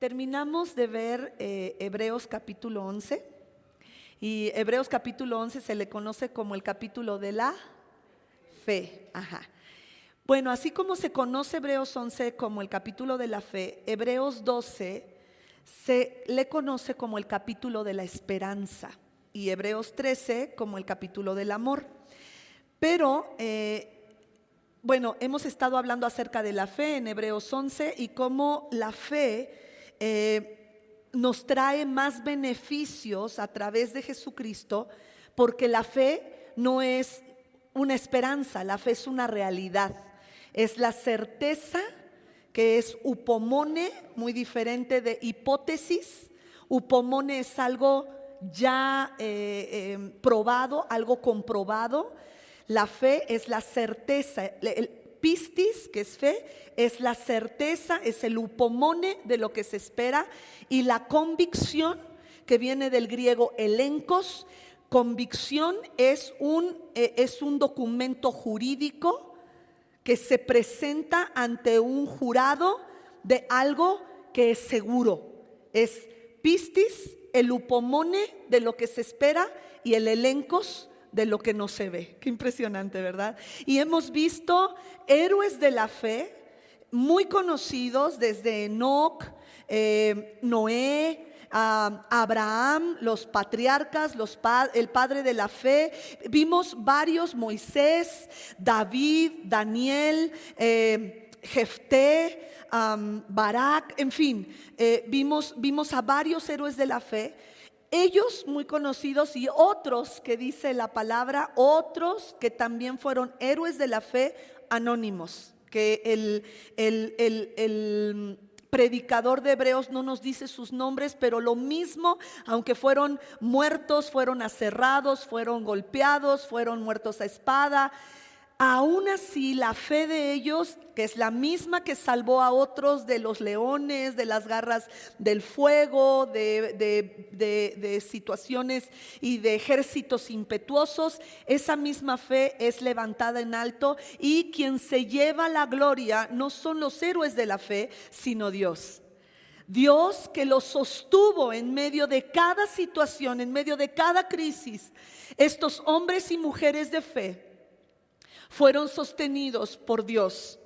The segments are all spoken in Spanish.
Terminamos de ver Hebreos capítulo 11 y Hebreos capítulo 11 se le conoce como el capítulo de la fe. Bueno, así como se conoce Hebreos 11 como el capítulo de la fe, Hebreos 12 se le conoce como el capítulo de la esperanza y Hebreos 13 como el capítulo del amor. Pero bueno, hemos estado hablando acerca de la fe en Hebreos 11 y cómo la fe nos trae más beneficios a través de Jesucristo, porque la fe no es una esperanza, la fe es una realidad, es la certeza, que es upomone, muy diferente de hipótesis. Upomone es algo ya probado, algo comprobado. La fe es la certeza, el pistis, que es fe, es la certeza, es el upomone de lo que se espera, y la convicción, que viene del griego elencos. Convicción es un documento jurídico que se presenta ante un jurado de algo que es seguro. Es pistis, el upomone de lo que se espera, y el elencos de lo que no se ve. Qué impresionante, ¿verdad? Y hemos visto héroes de la fe muy conocidos, desde Enoc, Noé, Abraham, los patriarcas, el padre de la fe. Vimos varios: Moisés, David, Daniel, Jefté, Barak, en fin, vimos a varios héroes de la fe. Ellos muy conocidos, y otros que dice la palabra, otros que también fueron héroes de la fe anónimos, que el predicador de Hebreos no nos dice sus nombres, pero lo mismo, aunque fueron muertos, fueron aserrados, fueron golpeados, fueron muertos a espada, aún así la fe de ellos, que es la misma que salvó a otros de los leones, de las garras del fuego, de situaciones y de ejércitos impetuosos, esa misma fe es levantada en alto, y quien se lleva la gloria no son los héroes de la fe, sino Dios. Dios, que los sostuvo en medio de cada situación, en medio de cada crisis. Estos hombres y mujeres de fe fueron sostenidos por Dios.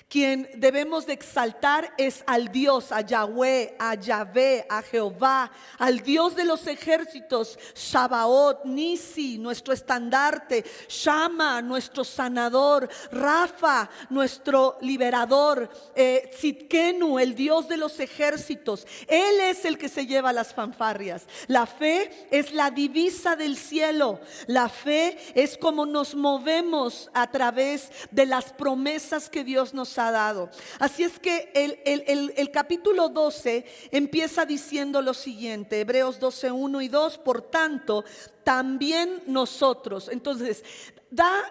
Quien debemos de exaltar es al Dios, a Yahweh, a Yahvé, a Jehová, al Dios de los ejércitos, Sabaoth, Nisi, nuestro estandarte, Shama, nuestro sanador, Rafa, nuestro liberador, Tzidkenu, el Dios de los ejércitos. Él es el que se lleva las fanfarrias. La fe es la divisa del cielo. La fe es como nos movemos a través de las promesas que Dios nos ha dado. Así es que el capítulo 12 empieza diciendo lo siguiente: Hebreos 12, 1 y 2. Por tanto, también nosotros. Entonces,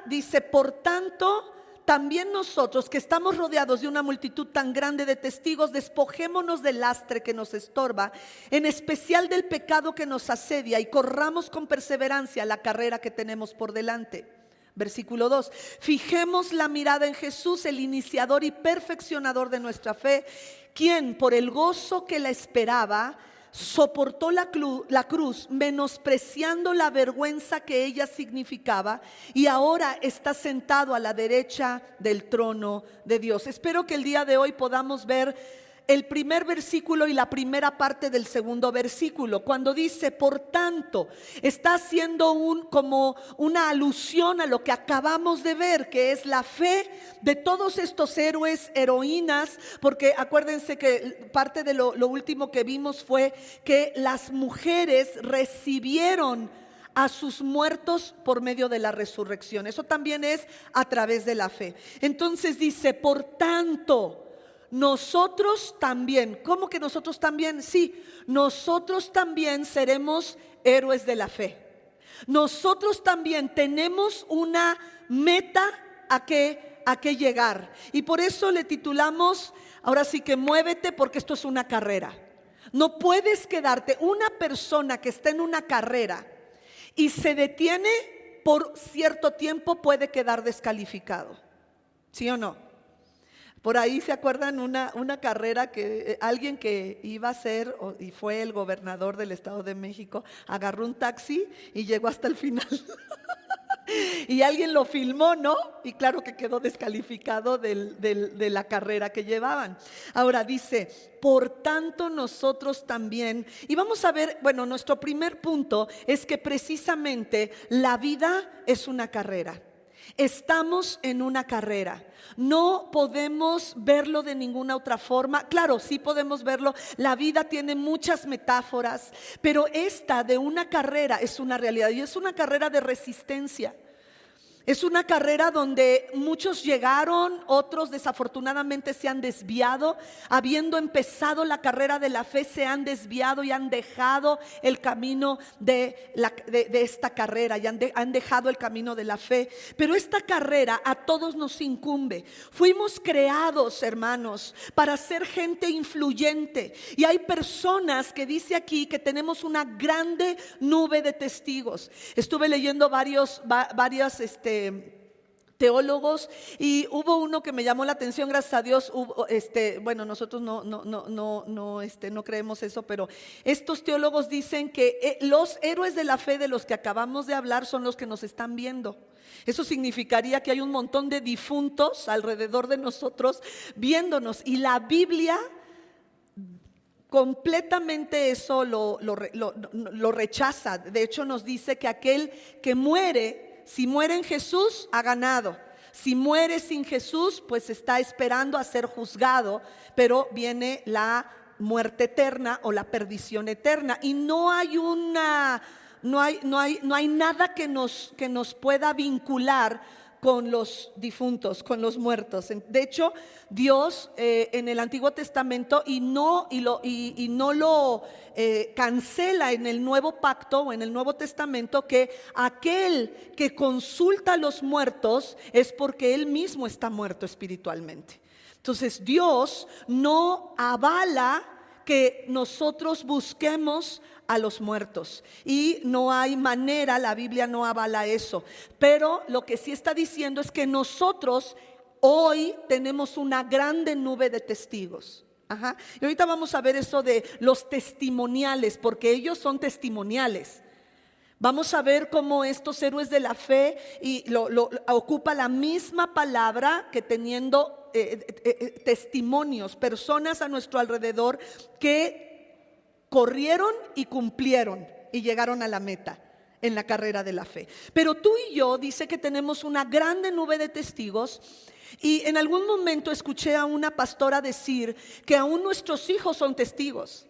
dice, por tanto, también nosotros, que estamos rodeados de una multitud tan grande de testigos, despojémonos del lastre que nos estorba, en especial del pecado que nos asedia, y corramos con perseverancia la carrera que tenemos por delante. Versículo 2: fijemos la mirada en Jesús, el iniciador y perfeccionador de nuestra fe, quien por el gozo que la esperaba soportó la cruz, menospreciando la vergüenza que ella significaba, y ahora está sentado a la derecha del trono de Dios. Espero que el día de hoy podamos ver el primer versículo y la primera parte del segundo versículo. Cuando dice por tanto, está haciendo como una alusión a lo que acabamos de ver, que es la fe de todos estos héroes, heroínas, porque acuérdense que parte de lo último que vimos fue que las mujeres recibieron a sus muertos por medio de la resurrección. Eso también es a través de la fe. Entonces dice, por tanto, nosotros también. ¿Cómo que nosotros también? Sí, nosotros también seremos héroes de la fe. Nosotros también tenemos una meta a que llegar. Y por eso le titulamos, ahora sí que muévete, porque esto es una carrera. No puedes quedarte. Una persona que está en una carrera y se detiene por cierto tiempo puede quedar descalificado. ¿Sí o no? Por ahí se acuerdan una carrera que alguien que iba a ser y fue el gobernador del Estado de México, agarró un taxi y llegó hasta el final. Y alguien lo filmó, ¿no? Y claro que quedó descalificado de la carrera que llevaban. Ahora dice, por tanto nosotros también. Y vamos a ver, bueno, nuestro primer punto es que precisamente la vida es una carrera. Estamos en una carrera. No podemos verlo de ninguna otra forma. Claro, sí podemos verlo. La vida tiene muchas metáforas, pero esta de una carrera es una realidad y es una carrera de resistencia. Es una carrera donde muchos llegaron, otros desafortunadamente se han desviado. Habiendo empezado la carrera de la fe, se han desviado y han dejado el camino de esta carrera y han dejado el camino de la fe. Pero esta carrera a todos nos incumbe. Fuimos creados, hermanos, para ser gente influyente. Y hay personas que dice aquí que tenemos una grande nube de testigos. Estuve leyendo varios teólogos y hubo uno que me llamó la atención, gracias a Dios. Bueno, nosotros no creemos eso, pero estos teólogos dicen que los héroes de la fe de los que acabamos de hablar son los que nos están viendo. Eso significaría que hay un montón de difuntos alrededor de nosotros viéndonos, y la Biblia completamente eso lo rechaza. De hecho nos dice que aquel que muere, si muere en Jesús, ha ganado. Si muere sin Jesús, pues está esperando a ser juzgado, pero viene la muerte eterna o la perdición eterna. Y no hay nada que nos pueda vincular con los difuntos, con los muertos. De hecho, Dios en el Antiguo Testamento no lo cancela en el Nuevo Pacto o en el Nuevo Testamento, que aquel que consulta a los muertos es porque él mismo está muerto espiritualmente. Entonces Dios no avala que nosotros busquemos a los muertos, y no hay manera, la Biblia no avala eso. Pero lo que sí está diciendo es que nosotros hoy tenemos una grande nube de testigos. Y ahorita vamos a ver eso de los testimoniales, porque ellos son testimoniales. Vamos a ver cómo estos héroes de la fe ocupa la misma palabra, que teniendo testimonios, personas a nuestro alrededor que corrieron y cumplieron y llegaron a la meta en la carrera de la fe. Pero tú y yo, dice que tenemos una grande nube de testigos. Y en algún momento escuché a una pastora decir que aún nuestros hijos son testigos.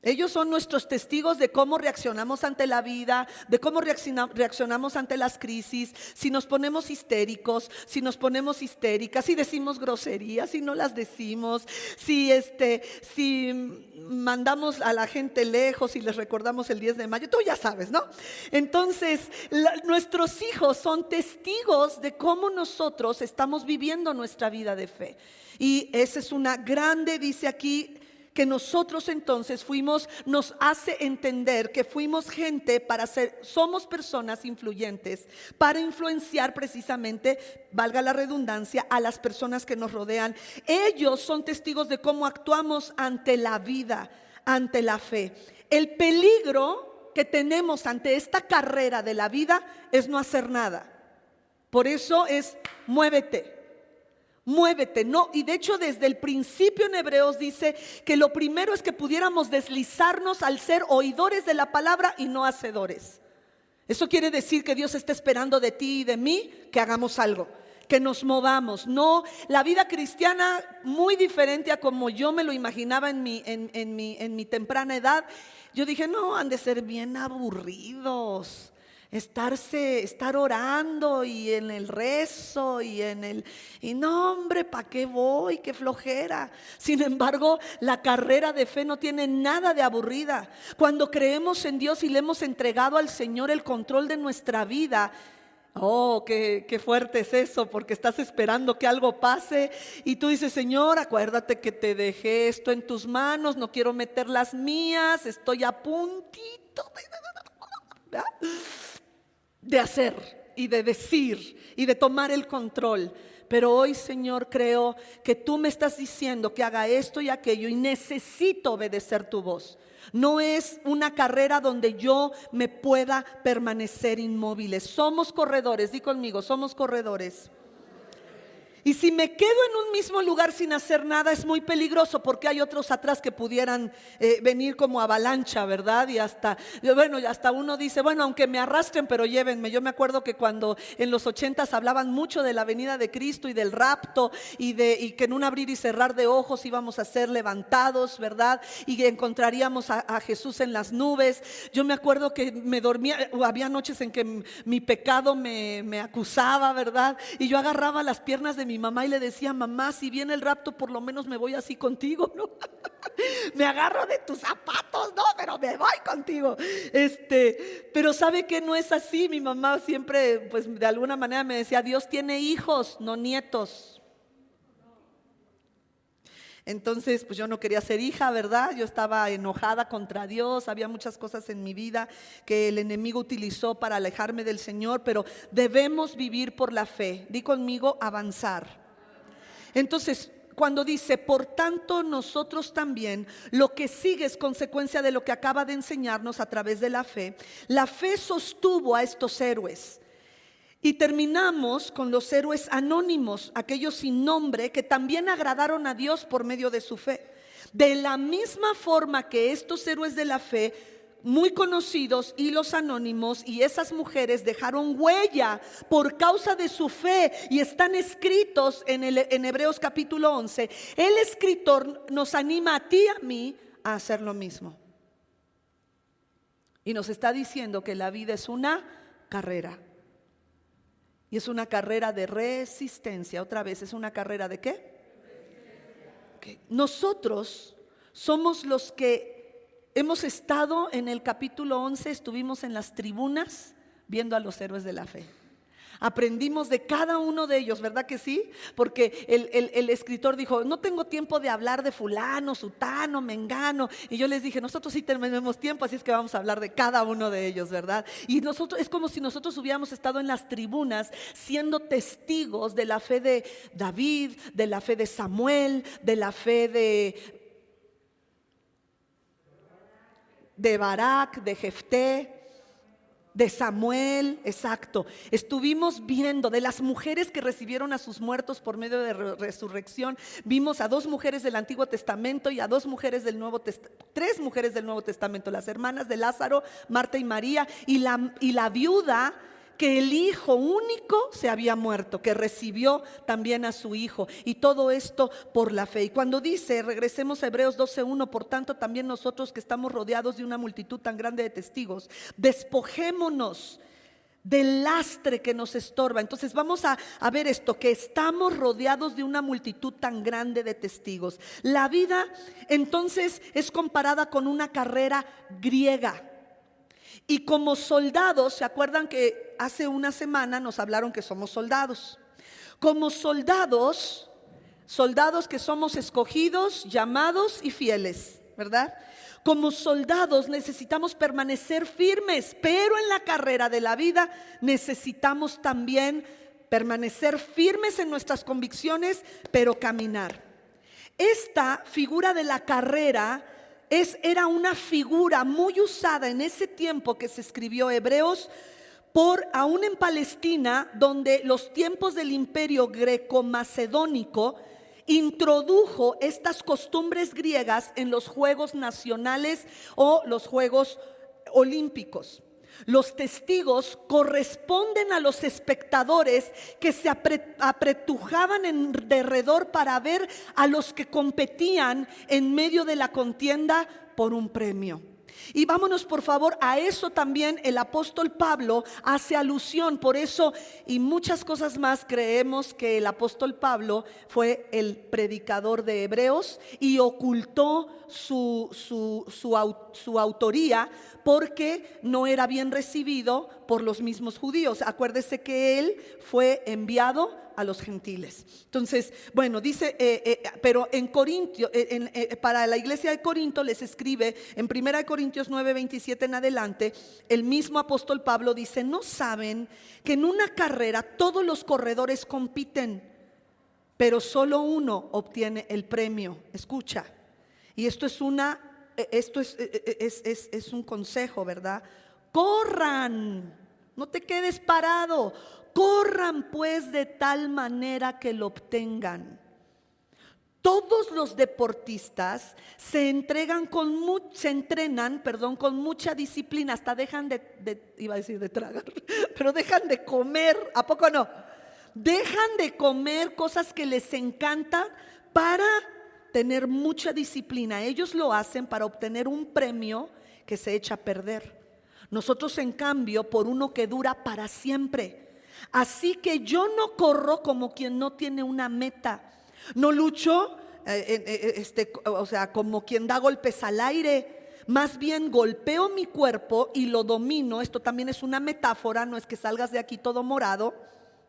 Ellos son nuestros testigos de cómo reaccionamos ante la vida, de cómo reaccionamos ante las crisis, si nos ponemos histéricos, si nos ponemos histéricas, si decimos groserías, si no las decimos, si mandamos a la gente lejos y les recordamos el 10 de mayo, tú ya sabes, ¿no? Entonces, nuestros hijos son testigos de cómo nosotros estamos viviendo nuestra vida de fe. Y esa es una grande, dice aquí, que nosotros entonces nos hace entender que fuimos gente somos personas influyentes para influenciar precisamente, valga la redundancia, a las personas que nos rodean. Ellos son testigos de cómo actuamos ante la vida, ante la fe. El peligro que tenemos ante esta carrera de la vida es no hacer nada. Por eso es muévete. Muévete, no, y de hecho desde el principio en Hebreos dice que lo primero es que pudiéramos deslizarnos al ser oidores de la palabra y no hacedores. Eso quiere decir que Dios está esperando de ti y de mí que hagamos algo, que nos movamos. No, la vida cristiana muy diferente a como yo me lo imaginaba en mi temprana edad. Yo dije, no, han de ser bien aburridos. Estar orando y en el rezo y no, hombre, ¿para qué voy? Qué flojera. Sin embargo, la carrera de fe no tiene nada de aburrida. Cuando creemos en Dios y le hemos entregado al Señor el control de nuestra vida, oh, qué fuerte es eso, porque estás esperando que algo pase y tú dices, Señor, acuérdate que te dejé esto en tus manos, no quiero meter las mías, estoy a puntito de hacer y de decir y de tomar el control. Pero hoy, Señor, creo que tú me estás diciendo que haga esto y aquello y necesito obedecer tu voz. No es una carrera donde yo me pueda permanecer inmóvil. Somos corredores, di conmigo, somos corredores. Y si me quedo en un mismo lugar sin hacer nada es muy peligroso, porque hay otros atrás que pudieran venir como avalancha, ¿verdad? Y hasta uno dice, bueno, aunque me arrastren, pero llévenme. Yo me acuerdo que cuando en los 80s hablaban mucho de la venida de Cristo y del rapto y que en un abrir y cerrar de ojos íbamos a ser levantados, ¿verdad? Y que encontraríamos a Jesús en las nubes. Yo me acuerdo que me dormía, había noches en que mi pecado me acusaba, ¿verdad? Y yo agarraba las piernas de mi mamá y le decía, mamá, si viene el rapto, por lo menos me voy así contigo, ¿no? Me agarro de tus zapatos, no, pero me voy contigo. Pero sabe que no es así. Mi mamá siempre, pues de alguna manera me decía, Dios tiene hijos, no nietos. Entonces, pues yo no quería ser hija, ¿verdad? Yo estaba enojada contra Dios, había muchas cosas en mi vida que el enemigo utilizó para alejarme del Señor, pero debemos vivir por la fe. Di conmigo, avanzar. Entonces, cuando dice, por tanto nosotros también, lo que sigue es consecuencia de lo que acaba de enseñarnos a través de la fe. La fe sostuvo a estos héroes. Y terminamos con los héroes anónimos, aquellos sin nombre que también agradaron a Dios por medio de su fe. De la misma forma que estos héroes de la fe, muy conocidos, y los anónimos y esas mujeres dejaron huella por causa de su fe y están escritos en Hebreos capítulo 11. El escritor nos anima a ti y a mí a hacer lo mismo. Y nos está diciendo que la vida es una carrera. Y es una carrera de resistencia. Otra vez, ¿es una carrera de qué? Okay. Nosotros somos los que hemos estado en el capítulo 11, estuvimos en las tribunas viendo a los héroes de la fe. Aprendimos de cada uno de ellos, ¿verdad que sí? Porque el escritor dijo, no tengo tiempo de hablar de fulano, sutano, mengano. Y yo les dije, nosotros sí tenemos tiempo, así es que vamos a hablar de cada uno de ellos, ¿verdad? Y nosotros, es como si nosotros hubiéramos estado en las tribunas siendo testigos de la fe de David, de la fe de Samuel, de la fe de Barak, de Jefté, de Samuel, exacto. Estuvimos viendo de las mujeres que recibieron a sus muertos por medio de resurrección. Vimos a 2 mujeres del Antiguo Testamento y a 2 mujeres del Nuevo Testamento, 3 mujeres del Nuevo Testamento, las hermanas de Lázaro, Marta y María, y la viuda que el hijo único se había muerto, que recibió también a su hijo, y todo esto por la fe. Y cuando dice, regresemos a Hebreos 12:1, por tanto también nosotros que estamos rodeados de una multitud tan grande de testigos, despojémonos del lastre que nos estorba. Entonces vamos a ver esto, que estamos rodeados de una multitud tan grande de testigos. La vida entonces es comparada con una carrera griega. Y como soldados, ¿se acuerdan que hace una semana nos hablaron que somos soldados? Como soldados que somos escogidos, llamados y fieles, ¿verdad? Como soldados necesitamos permanecer firmes, pero en la carrera de la vida necesitamos también permanecer firmes en nuestras convicciones, pero caminar. Esta figura de la carrera era una figura muy usada en ese tiempo que se escribió Hebreos, aún en Palestina, donde los tiempos del imperio greco-macedónico introdujo estas costumbres griegas en los Juegos Nacionales o los Juegos Olímpicos. Los testigos corresponden a los espectadores que se apretujaban en derredor para ver a los que competían en medio de la contienda por un premio. Y vámonos por favor a eso también el apóstol Pablo hace alusión. Por eso y muchas cosas más creemos que el apóstol Pablo fue el predicador de Hebreos y ocultó su autoría porque no era bien recibido por los mismos judíos. Acuérdese que él fue enviado a los gentiles. Entonces, bueno, dice, pero en Corintio, para la iglesia de Corinto les escribe en 1 Corintios 9:27 en adelante, el mismo apóstol Pablo dice, ¿no saben que en una carrera todos los corredores compiten, pero solo uno obtiene el premio. Escucha, y esto es un consejo, ¿verdad? Corran, no te quedes parado, corran pues de tal manera que lo obtengan. Todos los deportistas se entrenan con mucha disciplina, hasta dejan iba a decir de tragar, pero dejan de comer, ¿a poco no? Dejan de comer cosas que les encantan para tener mucha disciplina. Ellos lo hacen para obtener un premio que se echa a perder. Nosotros, en cambio, por uno que dura para siempre. Así que yo no corro como quien no tiene una meta. No lucho, como quien da golpes al aire. Más bien golpeo mi cuerpo y lo domino. Esto también es una metáfora, no es que salgas de aquí todo morado.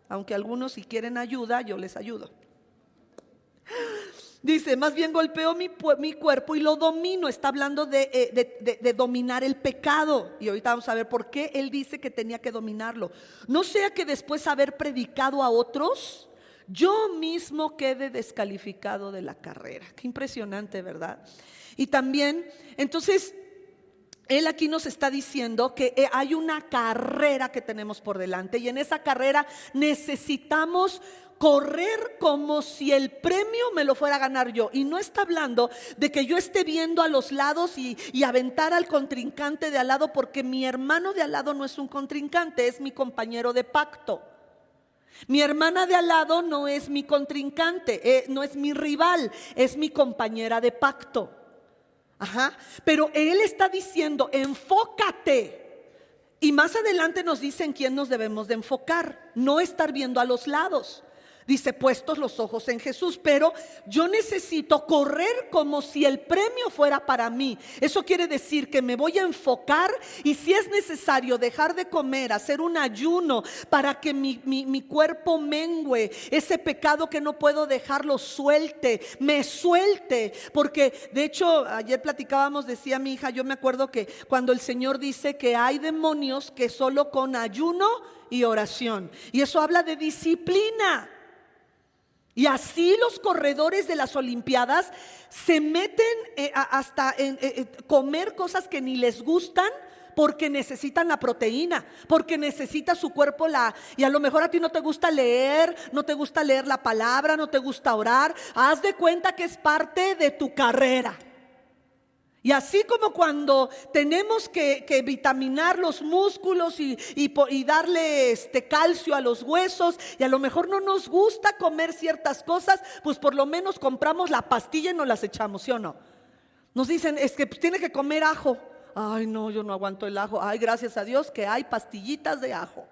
Aunque algunos, si quieren ayuda, yo les ayudo. Dice, más bien golpeo mi cuerpo y lo domino. Está hablando de dominar el pecado. Y ahorita vamos a ver por qué él dice que tenía que dominarlo. No sea que después de haber predicado a otros, yo mismo quede descalificado de la carrera. Qué impresionante, ¿verdad? Y también, entonces, él aquí nos está diciendo que hay una carrera que tenemos por delante, y en esa carrera necesitamos correr como si el premio me lo fuera a ganar yo. Y no está hablando de que yo esté viendo a los lados y aventar al contrincante de al lado, porque mi hermano de al lado no es un contrincante, es mi compañero de pacto. Mi hermana de al lado no es mi contrincante, no es mi rival, es mi compañera de pacto. Pero él está diciendo, enfócate. Y más adelante nos dice en quién nos debemos de enfocar, no estar viendo a los lados. Dice, puestos los ojos en Jesús. Pero yo necesito correr como si el premio fuera para mí. Eso quiere decir que me voy a enfocar, y si es necesario dejar de comer, hacer un ayuno para que mi cuerpo mengüe, ese pecado que no puedo dejarlo me suelte. Porque de hecho ayer platicábamos, decía mi hija, yo me acuerdo que cuando el Señor dice que hay demonios que solo con ayuno y oración, y eso habla de disciplina. Y así los corredores de las Olimpiadas se meten hasta en comer cosas que ni les gustan, porque necesitan la proteína, porque necesita su cuerpo y a lo mejor a ti no te gusta leer la palabra, no te gusta orar. Haz de cuenta que es parte de tu carrera. Y así como cuando tenemos que vitaminar los músculos y darle calcio a los huesos, y a lo mejor no nos gusta comer ciertas cosas, pues por lo menos compramos la pastilla y nos las echamos, ¿sí o no? Nos dicen, es que tiene que comer ajo. Ay, no, yo no aguanto el ajo. Ay, gracias a Dios que hay pastillitas de ajo.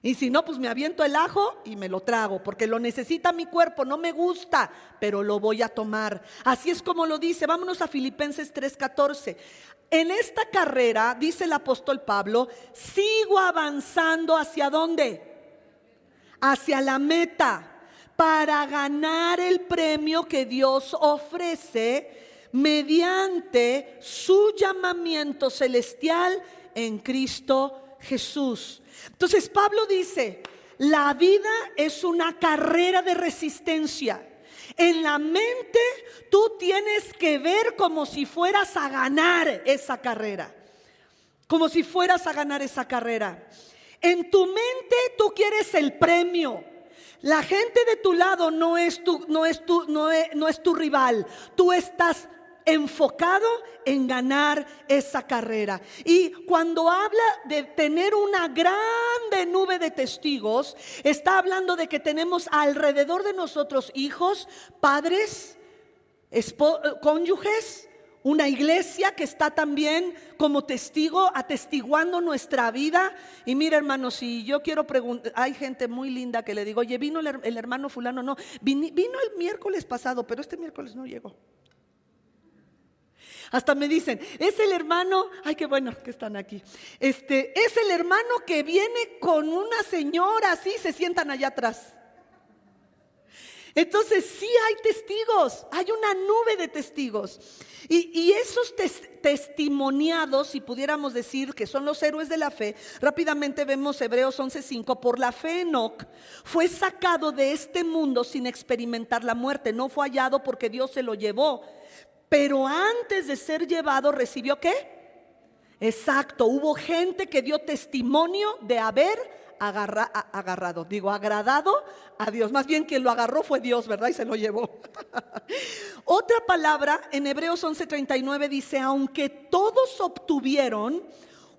Y si no, pues me aviento el ajo y me lo trago, porque lo necesita mi cuerpo. No me gusta, pero lo voy a tomar. Así es como lo dice. Vámonos a Filipenses 3:14. En esta carrera, dice el apóstol Pablo, sigo avanzando. ¿Hacia dónde? Hacia la meta, para ganar el premio que Dios ofrece mediante su llamamiento celestial en Cristo Jesús. Entonces Pablo dice, la vida es una carrera de resistencia. En la mente tú tienes que ver como si fueras a ganar esa carrera. Como si fueras a ganar esa carrera. En tu mente tú quieres el premio. La gente de tu lado no es tu rival. Tú estás enfocado en ganar esa carrera. Y cuando habla de tener una grande nube de testigos, está hablando de que tenemos alrededor de nosotros hijos, padres, cónyuges, una iglesia que está también como testigo, atestiguando nuestra vida. Y mira, hermanos, si yo quiero preguntar, hay gente muy linda que le digo, oye, vino el hermano fulano. No, vino el miércoles pasado, pero este miércoles no llegó. Hasta me dicen, es el hermano, ay, qué bueno que están aquí. Es el hermano que viene con una señora, así se sientan allá atrás. Entonces sí hay testigos, hay una nube de testigos. Y esos testimoniados, si pudiéramos decir que son los héroes de la fe, rápidamente vemos Hebreos 11:5. Por la fe Enoc fue sacado de este mundo sin experimentar la muerte. No fue hallado porque Dios se lo llevó, pero antes de ser llevado recibió ¿qué? Exacto, hubo gente que dio testimonio de haber agradado a Dios. Más bien quien lo agarró fue Dios, ¿verdad? Y se lo llevó. Otra palabra en Hebreos 11:39 dice: aunque todos obtuvieron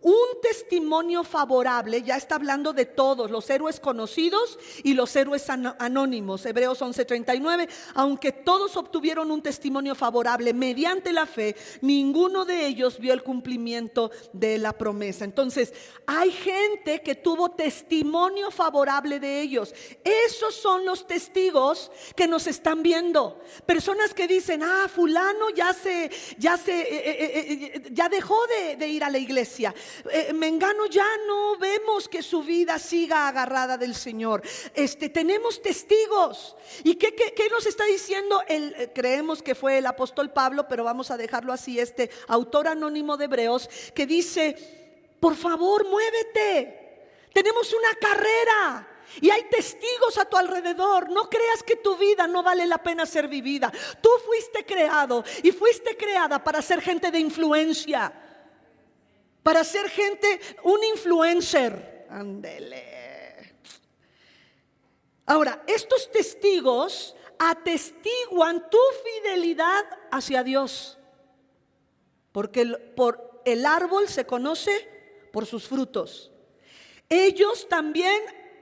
un testimonio favorable. Ya está hablando de todos, los héroes conocidos y los héroes anónimos. Hebreos 11:39. Aunque todos obtuvieron un testimonio favorable mediante la fe, ninguno de ellos vio el cumplimiento de la promesa. Entonces hay gente que tuvo testimonio favorable de ellos. Esos son los testigos que nos están viendo. Personas que dicen: fulano ya dejó de ir a la iglesia. Mengano ya no vemos que su vida siga agarrada del Señor. Tenemos testigos. ¿Y qué nos está diciendo? Creemos que fue el apóstol Pablo, pero vamos a dejarlo así, autor anónimo de Hebreos, que dice: por favor, muévete. Tenemos una carrera y hay testigos a tu alrededor. No creas que tu vida no vale la pena ser vivida. Tú fuiste creado y fuiste creada para ser gente de influencia, para ser gente, un influencer. Ándele. Ahora, estos testigos atestiguan tu fidelidad hacia Dios, porque por el árbol se conoce por sus frutos. Ellos también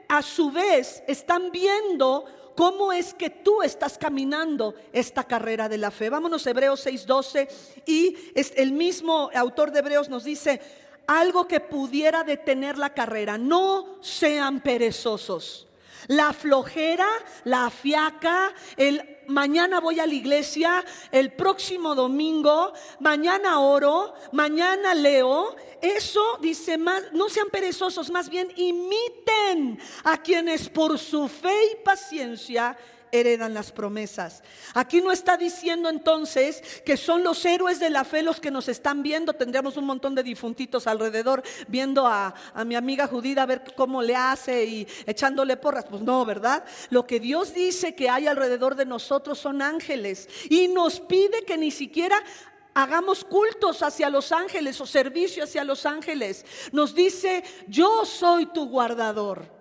a su vez están viendo cómo es que tú estás caminando esta carrera de la fe. Vámonos a Hebreos 6:12, y el mismo autor de Hebreos nos dice algo que pudiera detener la carrera: no sean perezosos. La flojera, la fiaca, el mañana voy a la iglesia, el próximo domingo, mañana oro, mañana leo. Eso dice, no sean perezosos, más bien imiten a quienes por su fe y paciencia heredan las promesas. Aquí no está diciendo entonces que son los héroes de la fe los que nos están viendo. Tendríamos un montón de difuntitos alrededor viendo a mi amiga Judith a ver cómo le hace y echándole porras. Pues no, ¿verdad? Lo que Dios dice que hay alrededor de nosotros son ángeles, y nos pide que ni siquiera hagamos cultos hacia los ángeles o servicio hacia los ángeles. Nos dice: yo soy tu guardador,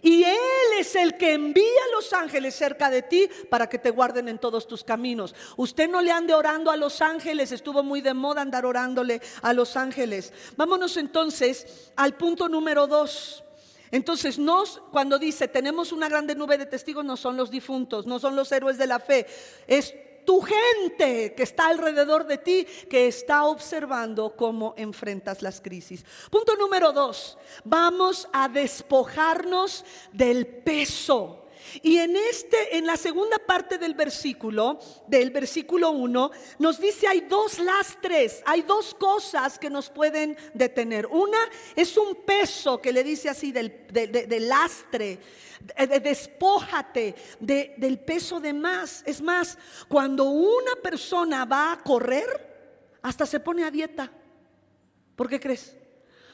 y Él es el que envía a los ángeles cerca de ti para que te guarden en todos tus caminos. Usted no le ande orando a los ángeles. Estuvo muy de moda andar orándole a los ángeles. Vámonos entonces al punto número 2. Entonces, cuando dice tenemos una grande nube de testigos, no son los difuntos, no son los héroes de la fe. Es tu gente que está alrededor de ti, que está observando cómo enfrentas las crisis. Punto número 2. Vamos a despojarnos del peso. Y en la segunda parte del versículo 1, nos dice: hay dos lastres, hay dos cosas que nos pueden detener. Una es un peso que le dice así del lastre. Despójate del peso de más. Es más, cuando una persona va a correr, hasta se pone a dieta. ¿Por qué crees?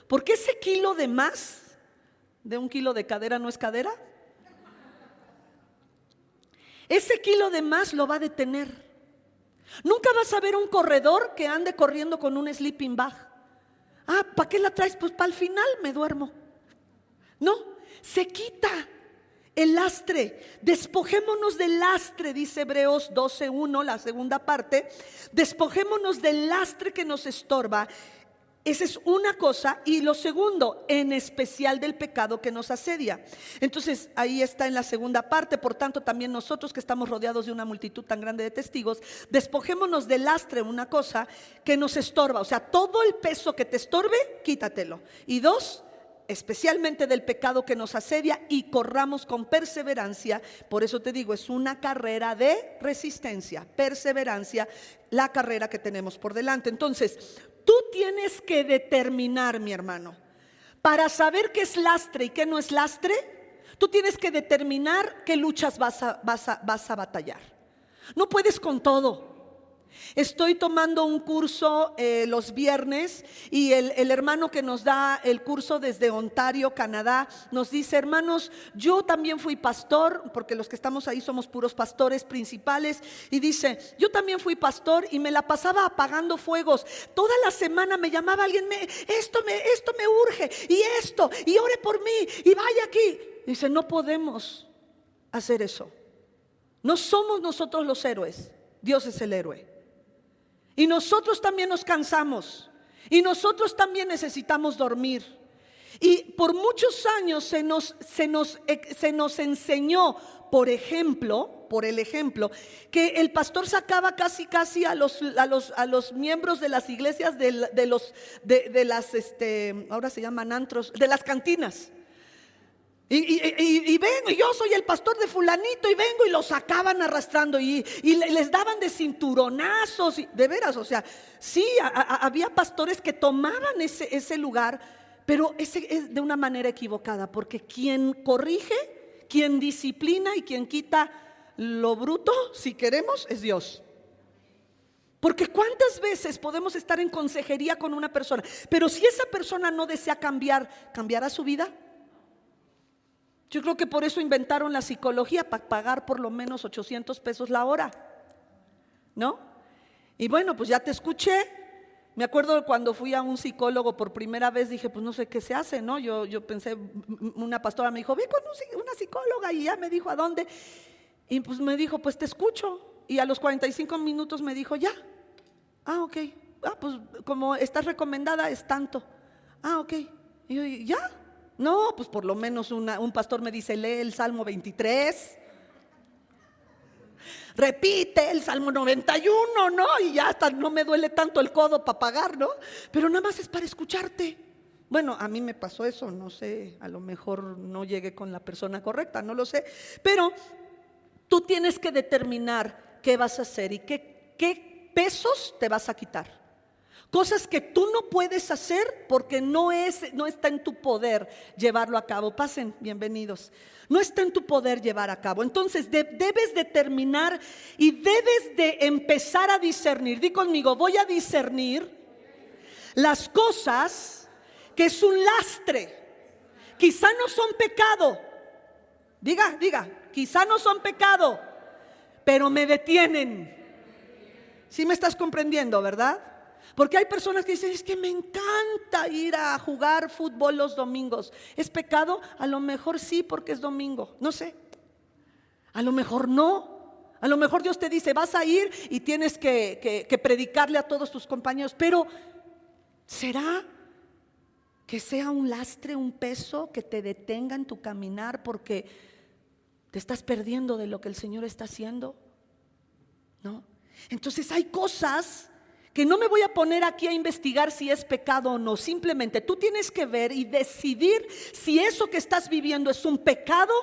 Porque ese kilo de más, de un kilo de cadera no es cadera, ese kilo de más lo va a detener. Nunca vas a ver un corredor que ande corriendo con un sleeping bag. ¿Para qué la traes? Pues para el final me duermo. No, se quita el lastre. Despojémonos del lastre, dice Hebreos 12:1, la segunda parte. Despojémonos del lastre que nos estorba. Esa es una cosa. Y lo segundo, en especial del pecado que nos asedia. Entonces ahí está en la segunda parte. Por tanto, también nosotros que estamos rodeados de una multitud tan grande de testigos, despojémonos del lastre, una cosa que nos estorba. O sea, todo el peso que te estorbe, quítatelo. Y 2, especialmente del pecado que nos asedia, y corramos con perseverancia. Por eso te digo, es una carrera de resistencia, perseverancia, la carrera que tenemos por delante. Entonces, tú tienes que determinar, mi hermano, para saber qué es lastre y qué no es lastre. Tú tienes que determinar qué luchas vas a batallar. No puedes con todo. Estoy tomando un curso los viernes y el hermano que nos da el curso desde Ontario, Canadá, nos dice: hermanos, yo también fui pastor, porque los que estamos ahí somos puros pastores principales, y dice: yo también fui pastor y me la pasaba apagando fuegos. Toda la semana me llamaba alguien, esto me urge, y ore por mí, y vaya aquí. Dice: no podemos hacer eso. No somos nosotros los héroes, Dios es el héroe. Y nosotros también nos cansamos. Y nosotros también necesitamos dormir. Y por muchos años se nos enseñó, por el ejemplo, que el pastor sacaba casi a los miembros de las iglesias de las ahora se llaman antros, de las cantinas. Y vengo, y yo soy el pastor de fulanito, y vengo y los sacaban arrastrando y les daban de cinturonazos, de veras, o sea, sí, había pastores que tomaban ese lugar, pero ese es de una manera equivocada, porque quien corrige, quien disciplina y quien quita lo bruto, si queremos, es Dios. Porque cuántas veces podemos estar en consejería con una persona, pero si esa persona no desea cambiar, ¿cambiará su vida? Yo creo que por eso inventaron la psicología, para pagar por lo menos 800 pesos la hora, ¿no? Y bueno, pues ya te escuché. Me acuerdo cuando fui a un psicólogo por primera vez, dije: pues no sé qué se hace, ¿no? Yo pensé, una pastora me dijo: ve con una psicóloga, y ya me dijo a dónde. Y pues me dijo: pues te escucho. Y a los 45 minutos me dijo: ya. Ah, ok. Pues como estás recomendada es tanto. Ah, ok. Y yo: ¿ya? No, pues por lo menos un pastor me dice: lee el Salmo 23, repite el Salmo 91, ¿no? Y ya hasta no me duele tanto el codo para pagar, ¿no? Pero nada más es para escucharte. Bueno, a mí me pasó eso, no sé, a lo mejor no llegué con la persona correcta, no lo sé. Pero tú tienes que determinar qué vas a hacer y qué pesos te vas a quitar. Cosas que tú no puedes hacer porque no está en tu poder llevarlo a cabo. Pasen, bienvenidos. No está en tu poder llevar a cabo. Entonces debes determinar y debes de empezar a discernir. Di conmigo: voy a discernir las cosas que es un lastre. Quizá no son pecado. Diga, quizá no son pecado, pero me detienen. ¿Sí me estás comprendiendo, verdad? Porque hay personas que dicen: es que me encanta ir a jugar fútbol los domingos. ¿Es pecado? A lo mejor sí, porque es domingo, no sé. A lo mejor no. A lo mejor Dios te dice: vas a ir y tienes que predicarle a todos tus compañeros. Pero ¿será que sea un lastre, un peso que te detenga en tu caminar porque te estás perdiendo de lo que el Señor está haciendo? ¿No? Entonces hay cosas que no me voy a poner aquí a investigar si es pecado o no. Simplemente tú tienes que ver y decidir si eso que estás viviendo es un pecado,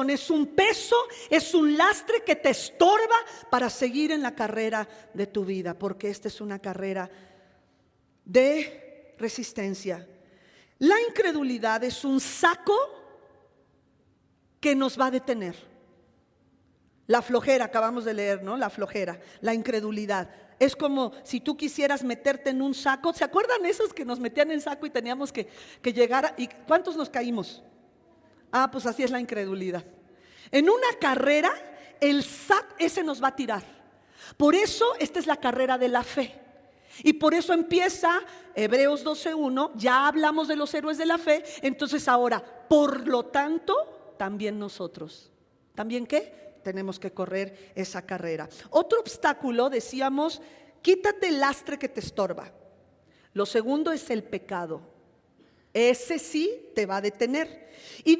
es un peso, es un lastre que te estorba para seguir en la carrera de tu vida, porque esta es una carrera de resistencia. La incredulidad es un saco que nos va a detener. La flojera, acabamos de leer, ¿no? La flojera, la incredulidad. Es como si tú quisieras meterte en un saco. ¿Se acuerdan esos que nos metían en saco y teníamos que llegar? ¿Y cuántos nos caímos? Pues así es la incredulidad. En una carrera, el saco ese nos va a tirar. Por eso esta es la carrera de la fe. Y por eso empieza Hebreos 12:1. Ya hablamos de los héroes de la fe. Entonces ahora, por lo tanto, también nosotros. ¿También qué? Tenemos que correr esa carrera. Otro obstáculo, decíamos: quítate el lastre que te estorba. Lo segundo es el pecado. Ese sí te va a detener. Y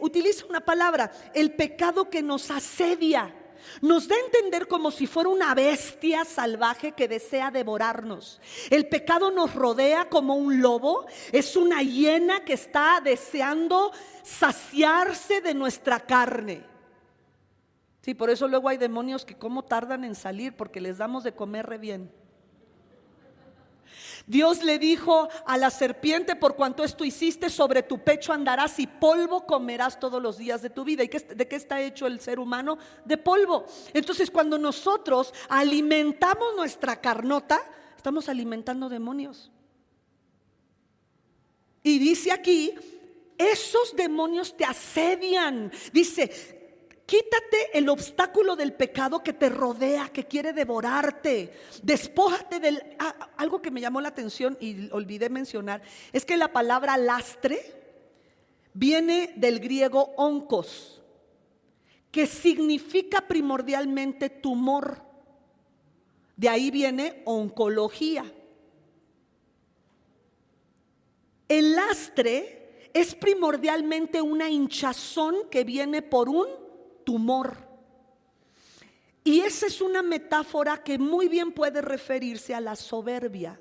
utiliza una palabra: el pecado que nos asedia. Nos da a entender como si fuera una bestia salvaje que desea devorarnos. El pecado nos rodea como un lobo. Es una hiena que está deseando saciarse de nuestra carne. Sí, por eso luego hay demonios que cómo tardan en salir, porque les damos de comer re bien. Dios le dijo a la serpiente: por cuanto esto hiciste, sobre tu pecho andarás y polvo comerás todos los días de tu vida. ¿Y de qué está hecho el ser humano? De polvo. Entonces, cuando nosotros alimentamos nuestra carnota, estamos alimentando demonios. Y dice aquí, esos demonios te asedian. Dice: quítate el obstáculo del pecado que te rodea, que quiere devorarte. Despójate del... algo que me llamó la atención y olvidé mencionar, es que la palabra lastre viene del griego onkos, que significa primordialmente tumor. De ahí viene oncología. El lastre es primordialmente una hinchazón que viene por un tumor. Y esa es una metáfora que muy bien puede referirse a la soberbia,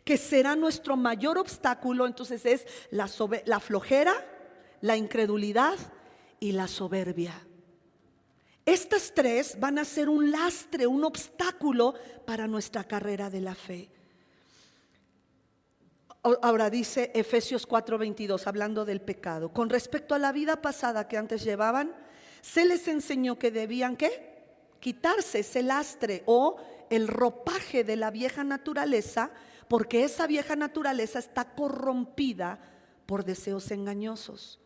que será nuestro mayor obstáculo. Entonces es la flojera, la incredulidad y la soberbia. Estas tres van a ser un lastre, un obstáculo para nuestra carrera de la fe. Ahora dice Efesios 4:22, hablando del pecado: con respecto a la vida pasada que antes llevaban, se les enseñó que debían, ¿qué? Quitarse ese lastre o el ropaje de la vieja naturaleza, porque esa vieja naturaleza está corrompida por deseos engañosos.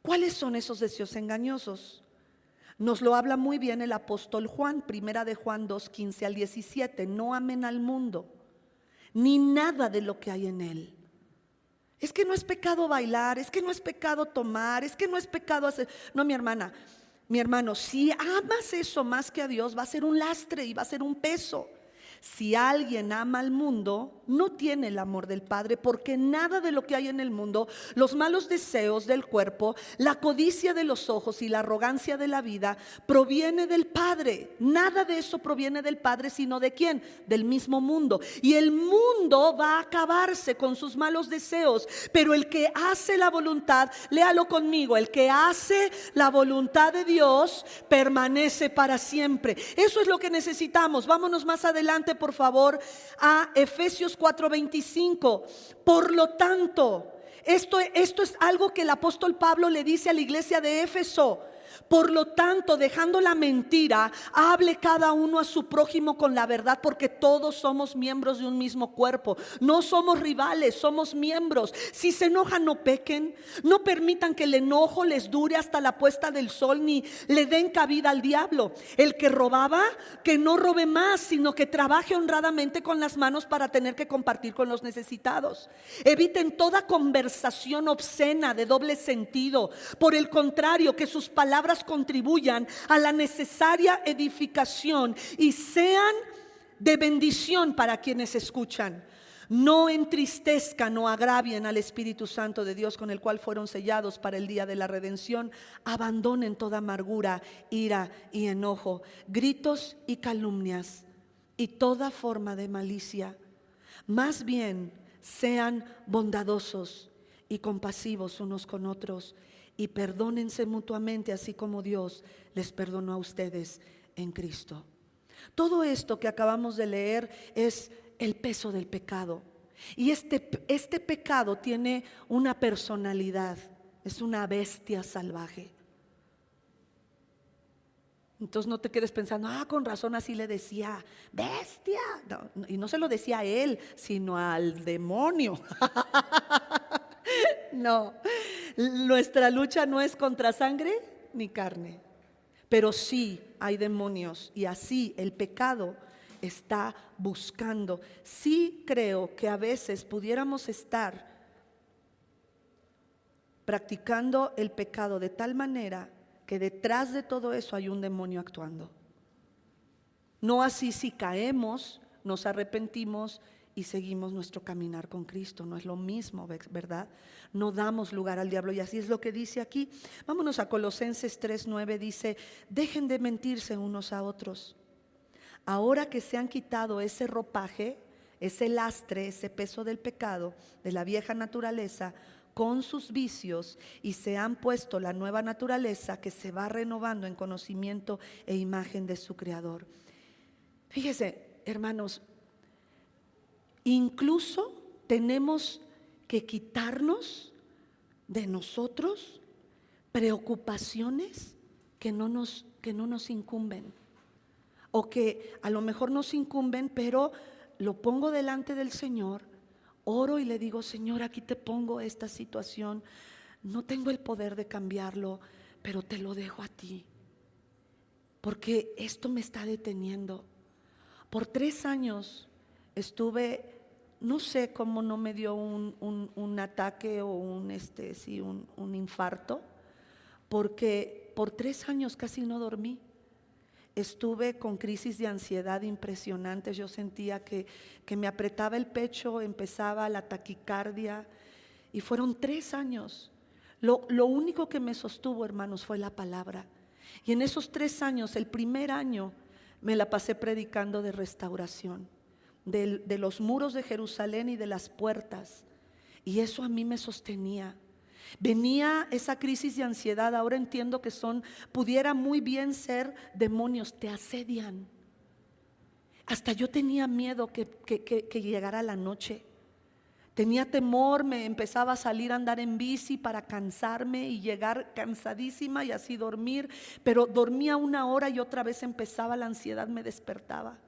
¿Cuáles son esos deseos engañosos? Nos lo habla muy bien el apóstol Juan, primera de Juan 2:15 al 17. No amen al mundo, ni nada de lo que hay en él. Es que no es pecado bailar, es que no es pecado tomar, es que no es pecado hacer... No, mi hermana, mi hermano, si amas eso más que a Dios, va a ser un lastre y va a ser un peso. Si alguien ama al mundo, no tiene el amor del Padre, porque nada de lo que hay en el mundo, los malos deseos del cuerpo, la codicia de los ojos y la arrogancia de la vida, proviene del Padre. Nada de eso proviene del Padre, sino ¿de quién? Del mismo mundo. Y el mundo va a acabarse con sus malos deseos, pero el que hace la voluntad, léalo conmigo, el que hace la voluntad de Dios permanece para siempre. Eso es lo que necesitamos. Vámonos más adelante, por favor, a Efesios 4:25. Por lo tanto, esto es algo que el apóstol Pablo le dice a la iglesia de Éfeso. Por lo tanto, dejando la mentira, hable cada uno a su prójimo con la verdad, porque todos somos miembros de un mismo cuerpo. No somos rivales, somos miembros. Si se enojan, no pequen. No permitan que el enojo les dure hasta la puesta del sol, ni le den cabida al diablo. El que robaba, que no robe más, sino que trabaje honradamente con las manos para tener que compartir con los necesitados. Eviten toda conversación obscena de doble sentido. Por el contrario, que sus palabras contribuyan a la necesaria edificación y sean de bendición para quienes escuchan. No entristezcan o agravien al Espíritu Santo de Dios, con el cual fueron sellados para el día de la redención. Abandonen toda amargura, ira y enojo, gritos y calumnias y toda forma de malicia. Más bien sean bondadosos y compasivos unos con otros, y perdónense mutuamente, así como Dios les perdonó a ustedes en Cristo. Todo esto que acabamos de leer es el peso del pecado. Y este pecado tiene una personalidad, es una bestia salvaje. Entonces no te quedes pensando, con razón así le decía, bestia. No, y no se lo decía a él, sino al demonio. No, nuestra lucha no es contra sangre ni carne, pero sí hay demonios, y así el pecado está buscando. Sí creo que a veces pudiéramos estar practicando el pecado de tal manera que detrás de todo eso hay un demonio actuando. No así si caemos, nos arrepentimos y seguimos nuestro caminar con Cristo. No es lo mismo, ¿verdad? No damos lugar al diablo, y así es lo que dice aquí. Vámonos a Colosenses 3:9, dice: dejen de mentirse unos a otros. Ahora que se han quitado ese ropaje, ese lastre, ese peso del pecado, de la vieja naturaleza, con sus vicios, y se han puesto la nueva naturaleza que se va renovando en conocimiento e imagen de su Creador. Fíjese, hermanos, Incluso tenemos que quitarnos de nosotros preocupaciones que no nos incumben, o que a lo mejor nos incumben, pero lo pongo delante del Señor, oro y le digo: Señor, aquí te pongo esta situación, no tengo el poder de cambiarlo, pero te lo dejo a ti, porque esto me está deteniendo. Por 3 años estuve, no sé cómo no me dio un ataque o un infarto, porque por 3 años casi no dormí. Estuve con crisis de ansiedad impresionantes. Yo sentía que me apretaba el pecho, empezaba la taquicardia, y fueron 3 años. Lo único que me sostuvo, hermanos, fue la palabra. Y en esos 3 años, el primer año, me la pasé predicando de restauración, de los muros de Jerusalén y de las puertas. Y eso a mí me sostenía. Venía esa crisis de ansiedad, ahora entiendo que pudiera muy bien ser demonios, te asedian. Hasta yo tenía miedo que llegara la noche. Tenía temor, me empezaba a salir a andar en bici para cansarme y llegar cansadísima y así dormir. Pero dormía 1 hora y otra vez empezaba la ansiedad, me despertaba.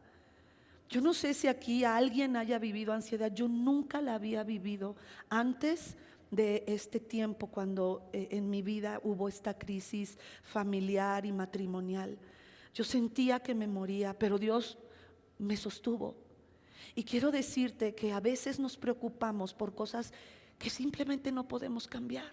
Yo no sé si aquí alguien haya vivido ansiedad. Yo nunca la había vivido antes de este tiempo, cuando en mi vida hubo esta crisis familiar y matrimonial. Yo sentía que me moría, pero Dios me sostuvo. Y quiero decirte que a veces nos preocupamos por cosas que simplemente no podemos cambiar,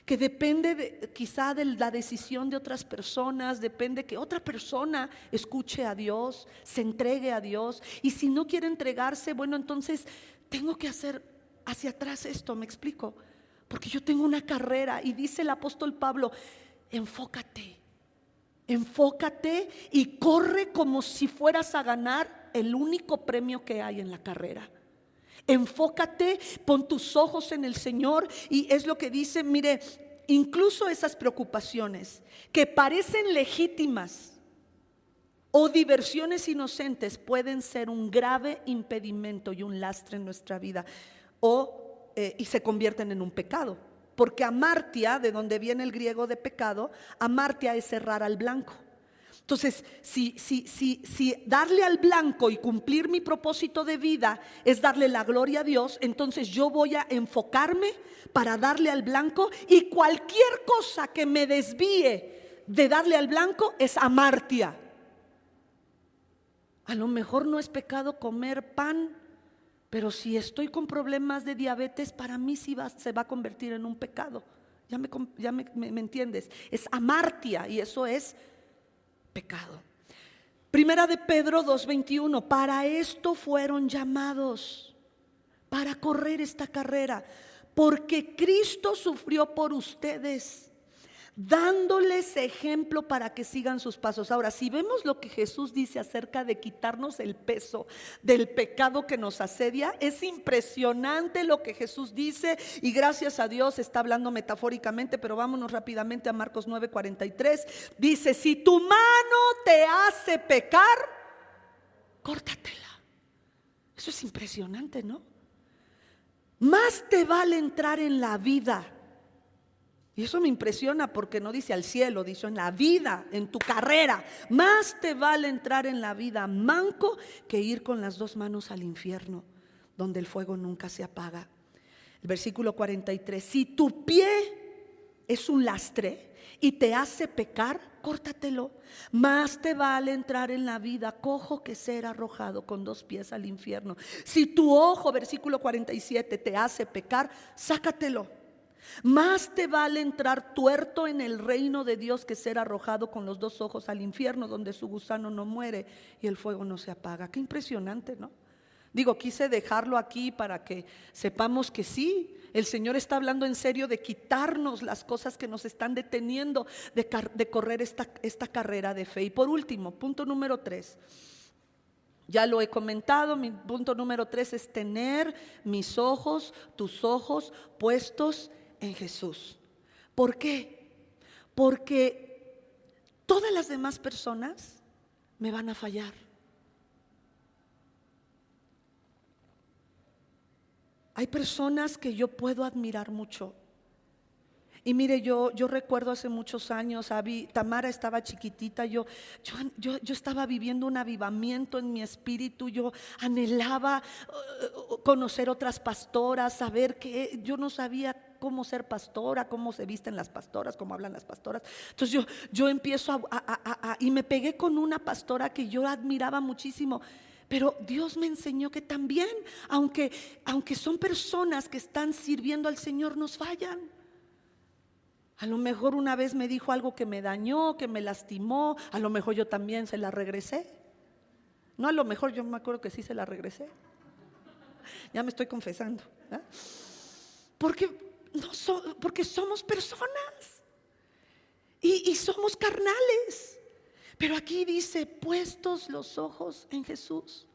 que depende quizá de la decisión de otras personas, depende que otra persona escuche a Dios, se entregue a Dios. Y si no quiere entregarse, bueno, entonces tengo que hacer hacia atrás esto, ¿me explico? Porque yo tengo una carrera, y dice el apóstol Pablo: enfócate y corre como si fueras a ganar el único premio que hay en la carrera. Enfócate, pon tus ojos en el Señor. Y es lo que dice, mire, incluso esas preocupaciones que parecen legítimas o diversiones inocentes pueden ser un grave impedimento y un lastre en nuestra vida, y se convierten en un pecado. Porque amartia, de donde viene el griego de pecado, amartia es errar al blanco. Entonces, si darle al blanco y cumplir mi propósito de vida es darle la gloria a Dios, entonces yo voy a enfocarme para darle al blanco, y cualquier cosa que me desvíe de darle al blanco es amartia. A lo mejor no es pecado comer pan, pero si estoy con problemas de diabetes, para mí sí se va a convertir en un pecado. Ya me entiendes. Es amartia, y eso es pecado. Primera de Pedro 2:21: para esto fueron llamados, para correr esta carrera, porque Cristo sufrió por ustedes, dándoles ejemplo para que sigan sus pasos. Ahora, si vemos lo que Jesús dice acerca de quitarnos el peso del pecado que nos asedia, es impresionante lo que Jesús dice, y gracias a Dios está hablando metafóricamente, pero vámonos rápidamente a Marcos 9:43. Dice: si tu mano te hace pecar, córtatela. Eso es impresionante, ¿no? Más te vale entrar en la vida. Y eso me impresiona, porque no dice al cielo, dice en la vida, en tu carrera. Más te vale entrar en la vida manco que ir con las 2 manos al infierno, donde el fuego nunca se apaga. El versículo 43: si tu pie es un lastre y te hace pecar, córtatelo. Más te vale entrar en la vida cojo que ser arrojado con 2 pies al infierno. Si tu ojo, versículo 47, te hace pecar, sácatelo. Más te vale entrar tuerto en el reino de Dios que ser arrojado con los 2 ojos al infierno, donde su gusano no muere y el fuego no se apaga. Qué impresionante, ¿no? Digo, quise dejarlo aquí para que sepamos que sí, el Señor está hablando en serio de quitarnos las cosas que nos están deteniendo de correr esta carrera de fe. Y por último, punto número 3. Ya lo he comentado, mi punto número 3 es tener mis ojos, tus ojos puestos en Jesús. ¿Por qué? Porque todas las demás personas me van a fallar. Hay personas que yo puedo admirar mucho. Y mire, yo recuerdo hace muchos años, Tamara estaba chiquitita, yo estaba viviendo un avivamiento en mi espíritu, yo anhelaba conocer otras pastoras, saber que yo no sabía cómo ser pastora, cómo se visten las pastoras, cómo hablan las pastoras. Entonces yo empiezo y me pegué con una pastora que yo admiraba muchísimo. Pero Dios me enseñó que también, aunque son personas que están sirviendo al Señor, nos fallan. A lo mejor una vez me dijo algo que me dañó, que me lastimó. A lo mejor yo también se la regresé. No, a lo mejor yo me acuerdo que sí se la regresé. Ya me estoy confesando, ¿verdad? Porque somos personas y somos carnales. Pero aquí dice, puestos los ojos en Jesús.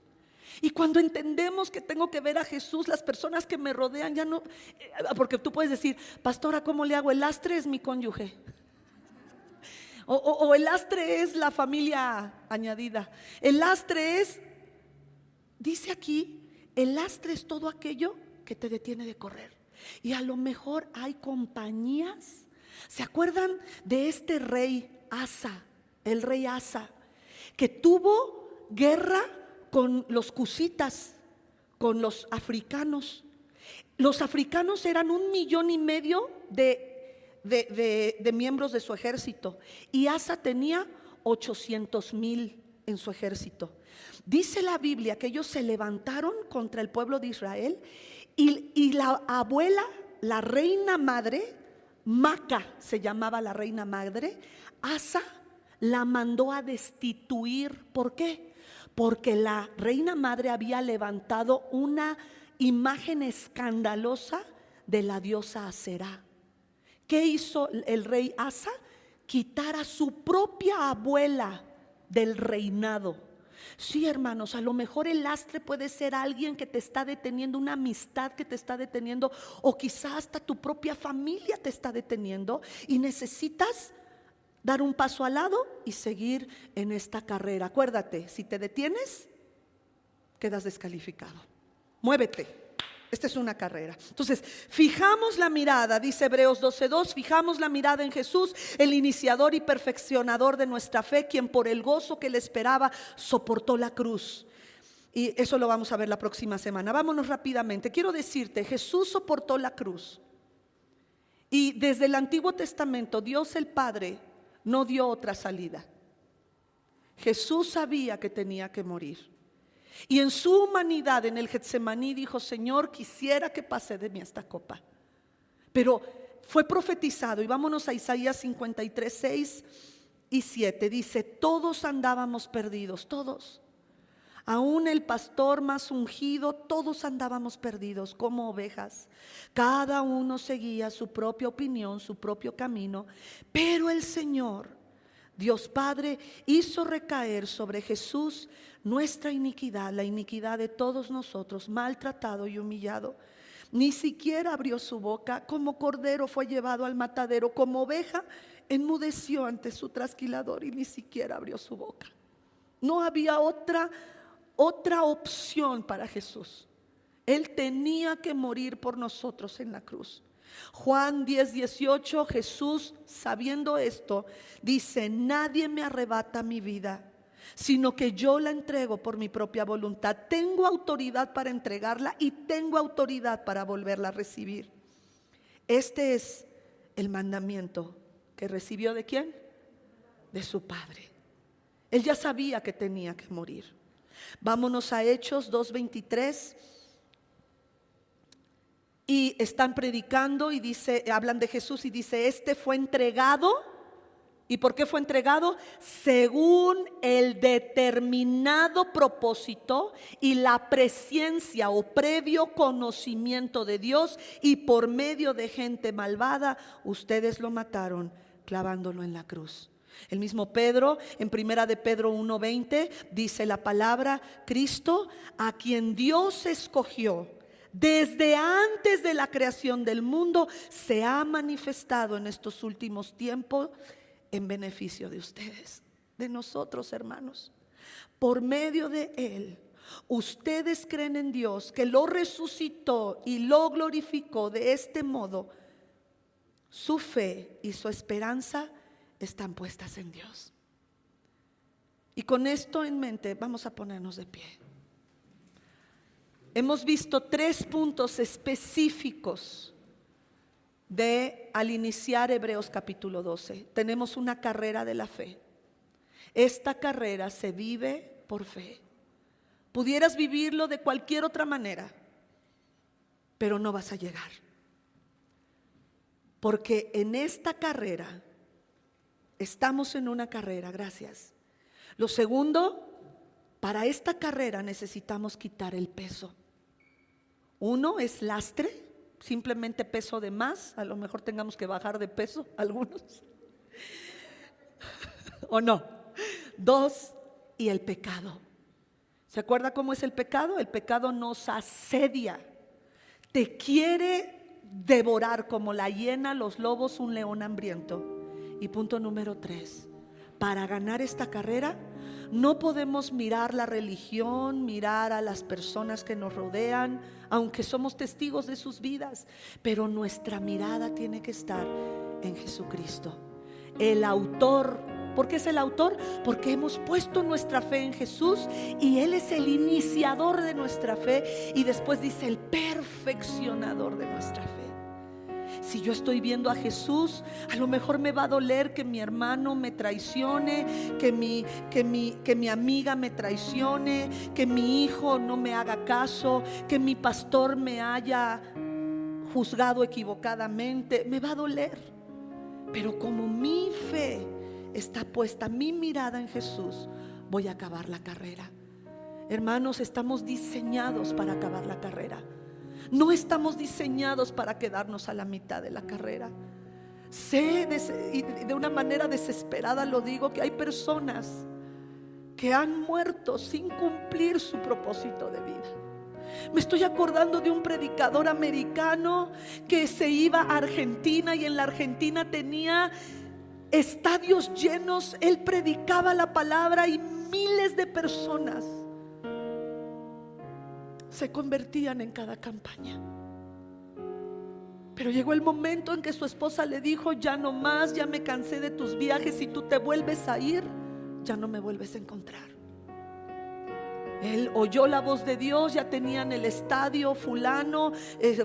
Y cuando entendemos que tengo que ver a Jesús, las personas que me rodean ya no, porque tú puedes decir, pastora, ¿cómo le hago? El lastre es mi cónyuge. O el lastre es la familia añadida. El lastre es, dice aquí, el lastre es todo aquello que te detiene de correr. Y a lo mejor hay compañías. ¿Se acuerdan de este rey Asa? El rey Asa, que tuvo guerra con los cusitas, con los africanos. Los africanos eran 1,5 millones de miembros de su ejército, y Asa tenía 800,000 en su ejército. Dice la Biblia que ellos se levantaron contra el pueblo de Israel, y la abuela, la reina madre, Maca se llamaba la reina madre, Asa la mandó a destituir. ¿Por qué? Porque la reina madre había levantado una imagen escandalosa de la diosa Aserá. ¿Qué hizo el rey Asa? Quitar a su propia abuela del reinado. Sí, hermanos, a lo mejor el lastre puede ser alguien que te está deteniendo, una amistad que te está deteniendo, o quizás hasta tu propia familia te está deteniendo, y necesitas dar un paso al lado y seguir en esta carrera. Acuérdate, si te detienes, quedas descalificado. Muévete. Esta es una carrera. Entonces, fijamos la mirada, dice Hebreos 12:2, fijamos la mirada en Jesús, el iniciador y perfeccionador de nuestra fe, quien por el gozo que le esperaba soportó la cruz. Y eso lo vamos a ver la próxima semana. Vámonos rápidamente. Quiero decirte, Jesús soportó la cruz. Y desde el Antiguo Testamento, Dios el Padre no dio otra salida. Jesús sabía que tenía que morir. Y en su humanidad, en el Getsemaní, dijo: Señor, quisiera que pase de mí esta copa. Pero fue profetizado, y vámonos a Isaías 53:6-7. Dice: todos andábamos perdidos, todos. Aún el pastor más ungido, todos andábamos perdidos como ovejas. Cada uno seguía su propia opinión, su propio camino. Pero el Señor, Dios Padre, hizo recaer sobre Jesús nuestra iniquidad, la iniquidad de todos nosotros, maltratado y humillado. Ni siquiera abrió su boca, como cordero fue llevado al matadero, como oveja enmudeció ante su trasquilador, y ni siquiera abrió su boca. No había otra opción para Jesús. Él tenía que morir por nosotros en la cruz. Juan 10:18, Jesús, sabiendo esto, dice: nadie me arrebata mi vida, sino que yo la entrego por mi propia voluntad. Tengo autoridad para entregarla y tengo autoridad para volverla a recibir. Este es el mandamiento que recibió ¿de quién? De su Padre. Él ya sabía que tenía que morir. Vámonos a Hechos 2:23. Y están predicando y dice, hablan de Jesús y dice: este fue entregado. ¿Y por qué fue entregado? Según el determinado propósito y la presciencia o previo conocimiento de Dios, y por medio de gente malvada ustedes lo mataron clavándolo en la cruz. El mismo Pedro, en primera de Pedro 1:20, dice la palabra: Cristo, a quien Dios escogió desde antes de la creación del mundo, se ha manifestado en estos últimos tiempos en beneficio de ustedes, de nosotros, hermanos. Por medio de Él, ustedes creen en Dios, que lo resucitó y lo glorificó de este modo, su fe y su esperanza están puestas en Dios. Y con esto en mente vamos a ponernos de pie. Hemos visto 3 puntos específicos al iniciar Hebreos capítulo 12. Tenemos una carrera de la fe. Esta carrera se vive por fe. Pudieras vivirlo de cualquier otra manera, pero no vas a llegar. Porque en esta carrera, estamos en una carrera, gracias. Lo segundo, para esta carrera necesitamos quitar el peso. Uno es lastre, simplemente peso de más. A lo mejor tengamos que bajar de peso algunos. ¿O no? 2, y el pecado. ¿Se acuerda cómo es el pecado? El pecado nos asedia, te quiere devorar como la hiena, los lobos, un león hambriento. Y punto número 3, para ganar esta carrera no podemos mirar la religión, mirar a las personas que nos rodean, aunque somos testigos de sus vidas, pero nuestra mirada tiene que estar en Jesucristo, el autor. ¿Por qué es el autor? Porque hemos puesto nuestra fe en Jesús y Él es el iniciador de nuestra fe, y después dice el perfeccionador de nuestra fe. Si yo estoy viendo a Jesús, a lo mejor me va a doler que mi hermano me traicione, que mi amiga me traicione, que mi hijo no me haga caso, que mi pastor me haya juzgado equivocadamente. Me va a doler. Pero como mi fe está puesta, mi mirada en Jesús, voy a acabar la carrera. Hermanos, estamos diseñados para acabar la carrera. No estamos diseñados para quedarnos a la mitad de la carrera. Sé, y de una manera desesperada lo digo, que hay personas que han muerto sin cumplir su propósito de vida. Me estoy acordando de un predicador americano que se iba a Argentina, y en la Argentina tenía estadios llenos. Él predicaba la palabra y miles de personas se convertían en cada campaña. Pero llegó el momento en que su esposa le dijo: ya no más, ya me cansé de tus viajes, si tú te vuelves a ir, ya no me vuelves a encontrar. Él oyó la voz de Dios, ya tenían el estadio fulano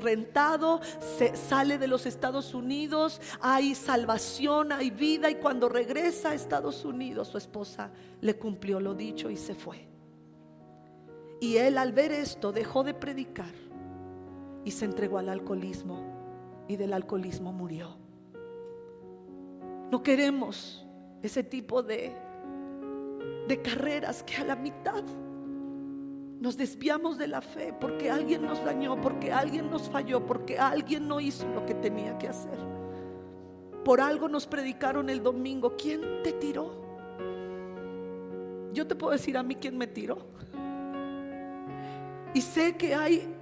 rentado, se sale de los Estados Unidos, hay salvación, hay vida, y cuando regresa a Estados Unidos, su esposa le cumplió lo dicho y se fue. Y él, al ver esto, dejó de predicar y se entregó al alcoholismo, y del alcoholismo murió. No queremos ese tipo de carreras que a la mitad nos desviamos de la fe porque alguien nos dañó, porque alguien nos falló, porque alguien no hizo lo que tenía que hacer. Por algo nos predicaron el domingo. ¿Quién te tiró? Yo te puedo decir a mí quién me tiró. Y sé que hay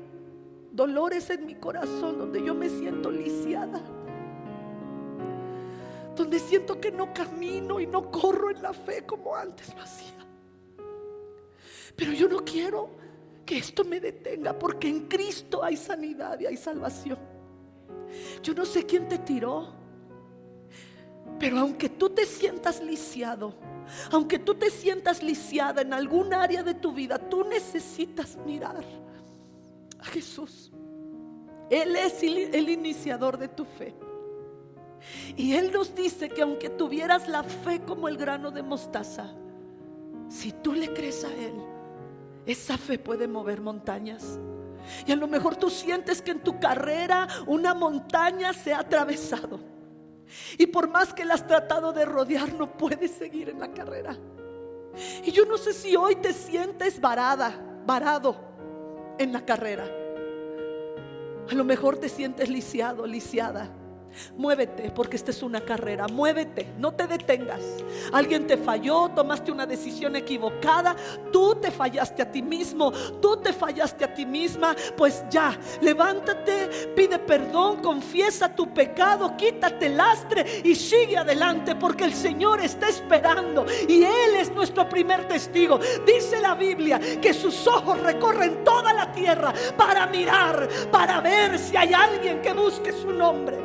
dolores en mi corazón donde yo me siento lisiada, donde siento que no camino y no corro en la fe como antes lo hacía. Pero yo no quiero que esto me detenga, porque en Cristo hay sanidad y hay salvación. Yo no sé quién te tiró, pero aunque tú te sientas lisiado, aunque tú te sientas lisiada en algún área de tu vida, tú necesitas mirar a Jesús. Él es el iniciador de tu fe. Y Él nos dice que aunque tuvieras la fe como el grano de mostaza, si tú le crees a Él, esa fe puede mover montañas. Y a lo mejor tú sientes que en tu carrera una montaña se ha atravesado, y por más que la has tratado de rodear, no puedes seguir en la carrera. Y yo no sé si hoy te sientes varado en la carrera. A lo mejor te sientes lisiado, lisiada. Muévete, porque esta es una carrera. Muévete, no te detengas. Alguien te falló, tomaste una decisión equivocada, tú te fallaste a ti mismo, tú te fallaste a ti misma. Pues ya, levántate, pide perdón, confiesa tu pecado, quítate el lastre y sigue adelante, porque el Señor está esperando y Él es nuestro primer testigo. Dice la Biblia que sus ojos recorren toda la tierra para mirar, para ver si hay alguien que busque su nombre.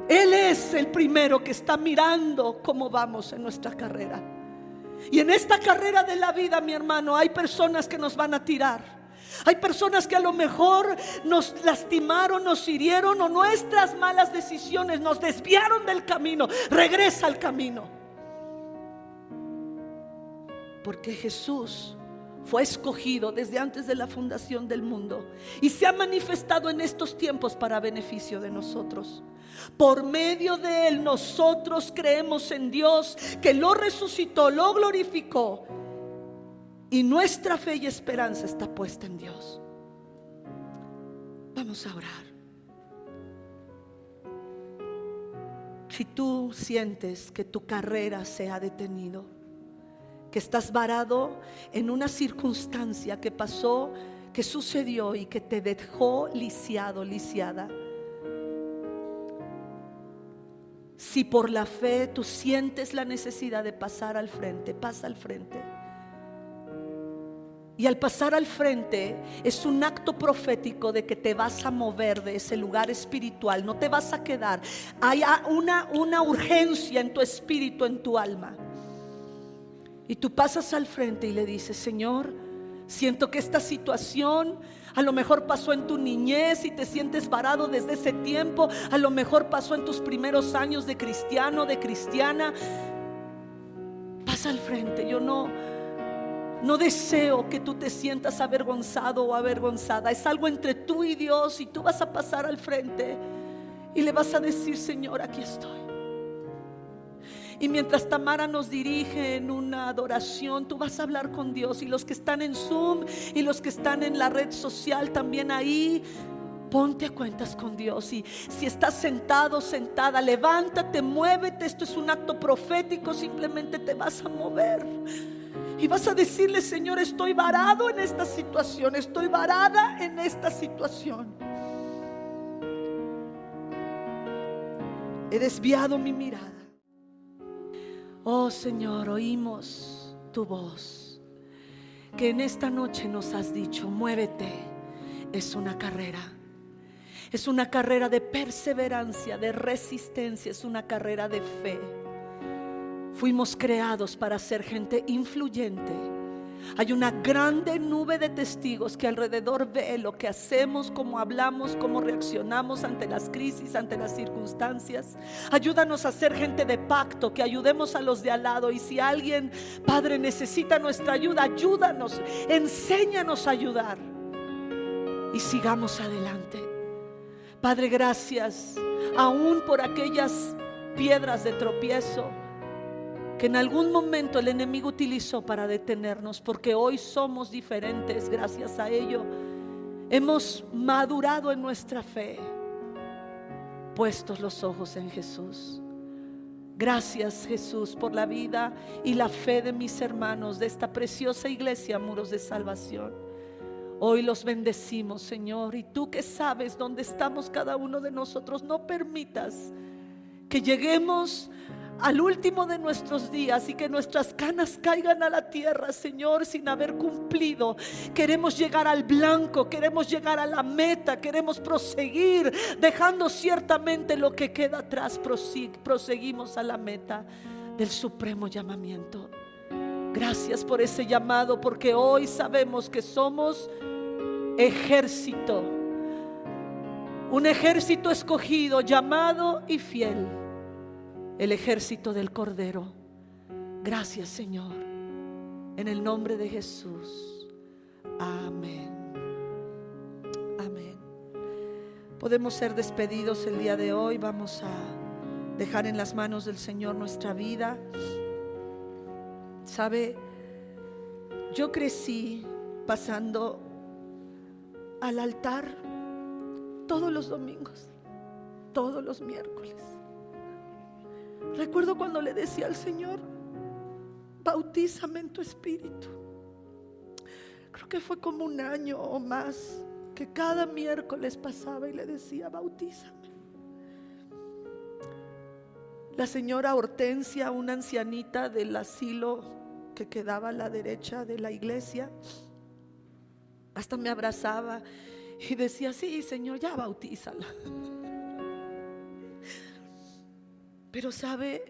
Él es el primero que está mirando cómo vamos en nuestra carrera. Y en esta carrera de la vida, mi hermano, hay personas que nos van a tirar. Hay personas que a lo mejor nos lastimaron, nos hirieron, o nuestras malas decisiones nos desviaron del camino. Regresa al camino, porque Jesús fue escogido desde antes de la fundación del mundo y se ha manifestado en estos tiempos para beneficio de nosotros. Por medio de Él nosotros creemos en Dios, que lo resucitó, lo glorificó, y nuestra fe y esperanza está puesta en Dios. Vamos a orar. Si tú sientes que tu carrera se ha detenido, que estás varado en una circunstancia que pasó, que sucedió y que te dejó lisiado, lisiada. Si por la fe tú sientes la necesidad de pasar al frente, pasa al frente. Y al pasar al frente es un acto profético de que te vas a mover de ese lugar espiritual, no te vas a quedar. Hay una urgencia en tu espíritu, en tu alma. Y tú pasas al frente y le dices: Señor, siento que esta situación a lo mejor pasó en tu niñez y te sientes varado desde ese tiempo. A lo mejor pasó en tus primeros años de cristiano, de cristiana. Pasa al frente. Yo no deseo que tú te sientas avergonzado o avergonzada. Es algo entre tú y Dios, y tú vas a pasar al frente y le vas a decir: Señor, aquí estoy. Y mientras Tamara nos dirige en una adoración, tú vas a hablar con Dios. Y los que están en Zoom y los que están en la red social también ahí, ponte a cuentas con Dios. Y si estás sentado, sentada, levántate, muévete. Esto es un acto profético. Simplemente te vas a mover y vas a decirle: Señor, estoy varado en esta situación, estoy varada en esta situación. He desviado mi mirada. Oh Señor, oímos tu voz, que en esta noche nos has dicho: muévete. Es una carrera. Es una carrera de perseverancia, de resistencia. Es una carrera de fe. Fuimos creados para ser gente influyente. Hay una grande nube de testigos que alrededor ve lo que hacemos, cómo hablamos, cómo reaccionamos ante las crisis, ante las circunstancias. Ayúdanos a ser gente de pacto, que ayudemos a los de al lado. Y si alguien, Padre, necesita nuestra ayuda, ayúdanos, enséñanos a ayudar y sigamos adelante. Padre, gracias aún por aquellas piedras de tropiezo que en algún momento el enemigo utilizó para detenernos, porque hoy somos diferentes. Gracias a ello hemos madurado en nuestra fe, puestos los ojos en Jesús. Gracias, Jesús, por la vida y la fe de mis hermanos de esta preciosa iglesia Muros de Salvación. Hoy los bendecimos, Señor, y tú que sabes dónde estamos cada uno de nosotros, no permitas que lleguemos al último de nuestros días y que nuestras canas caigan a la tierra, Señor, sin haber cumplido. Queremos llegar al blanco, queremos llegar a la meta, queremos proseguir, dejando ciertamente lo que queda atrás. Proseguimos a la meta del supremo llamamiento. Gracias por ese llamado, porque hoy sabemos que somos ejército, un ejército escogido, llamado y fiel. El ejército del Cordero. Gracias, Señor, en el nombre de Jesús. Amén. Amén. Podemos ser despedidos el día de hoy. Vamos a dejar en las manos del Señor nuestra vida. Sabe, yo crecí pasando al altar todos los domingos. todos los miércoles. Recuerdo cuando le decía al Señor: bautízame en tu espíritu. Creo que fue como un año o más que cada miércoles pasaba y le decía: bautízame. La señora Hortensia, una ancianita del asilo que quedaba a la derecha de la iglesia, hasta me abrazaba y decía: sí, Señor, ya bautízala. Pero sabe,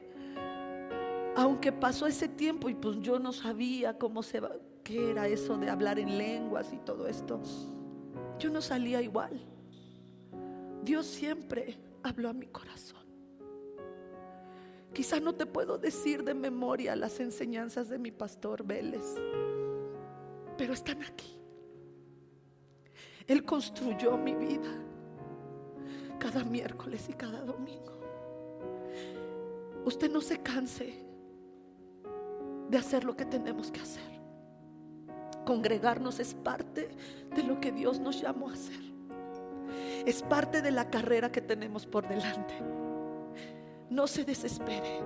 aunque pasó ese tiempo y pues yo no sabía qué era eso de hablar en lenguas y todo esto, yo no salía igual. Dios siempre habló a mi corazón. Quizá no te puedo decir de memoria las enseñanzas de mi pastor Vélez, pero están aquí. Él construyó mi vida cada miércoles y cada domingo. Usted no se canse de hacer lo que tenemos que hacer. Congregarnos es parte de lo que Dios nos llamó a hacer. Es parte de la carrera que tenemos por delante. No se desespere.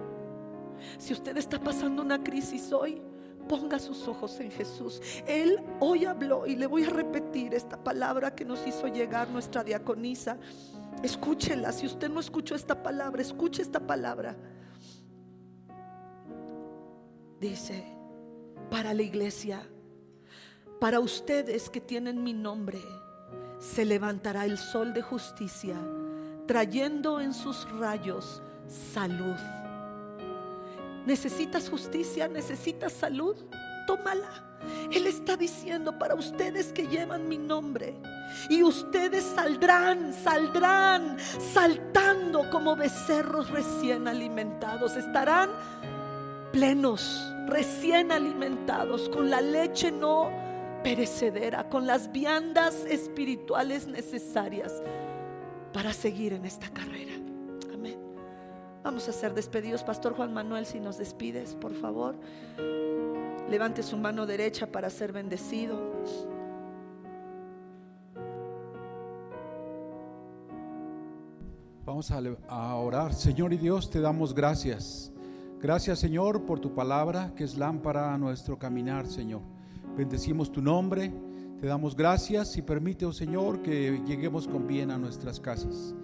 Si usted está pasando una crisis hoy, ponga sus ojos en Jesús. Él hoy habló, y le voy a repetir esta palabra que nos hizo llegar nuestra diaconisa. Escúchela. Si usted no escuchó esta palabra, escuche esta palabra. Dice: para la iglesia, para ustedes que tienen mi nombre, se levantará el sol de justicia, trayendo en sus rayos salud. ¿Necesitas justicia? ¿Necesitas salud? Tómala. Él está diciendo: para ustedes que llevan mi nombre, y ustedes saldrán saltando como becerros recién alimentados. Estarán plenos, recién alimentados, con la leche no perecedera, con las viandas espirituales necesarias para seguir en esta carrera. Amén. Vamos a ser despedidos. Pastor Juan Manuel, si nos despides, por favor. Levante su mano derecha para ser bendecido. Vamos a orar. Señor y Dios, te damos gracias. Gracias, Señor, por tu palabra, que es lámpara a nuestro caminar, Señor. Bendecimos tu nombre, te damos gracias y permite, oh Señor, que lleguemos con bien a nuestras casas.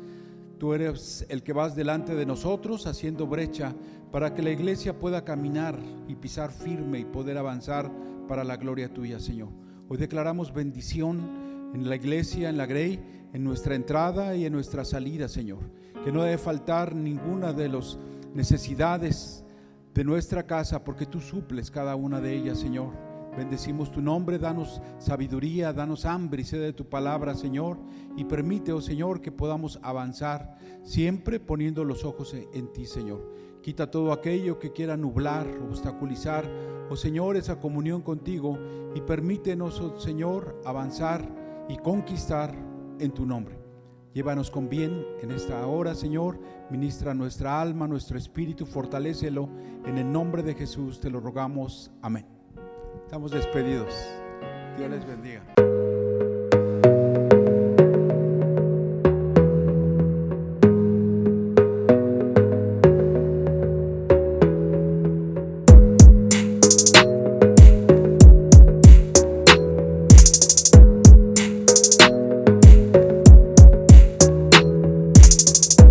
Tú eres el que vas delante de nosotros, haciendo brecha para que la iglesia pueda caminar y pisar firme y poder avanzar para la gloria tuya, Señor. Hoy declaramos bendición en la iglesia, en la Grey, en nuestra entrada y en nuestra salida, Señor. Que no debe faltar ninguna de las necesidades de nuestra casa, porque tú suples cada una de ellas, Señor. Bendecimos tu nombre, danos sabiduría, danos hambre y sed de tu palabra, Señor, y permite, oh Señor, que podamos avanzar siempre poniendo los ojos en ti, Señor. Quita todo aquello que quiera nublar, obstaculizar, oh Señor, esa comunión contigo, y permítenos, oh Señor, avanzar y conquistar en tu nombre. Llévanos con bien en esta hora, Señor. Ministra nuestra alma, nuestro espíritu, fortalécelo. En el nombre de Jesús te lo rogamos. Amén. Estamos despedidos. Dios les bendiga.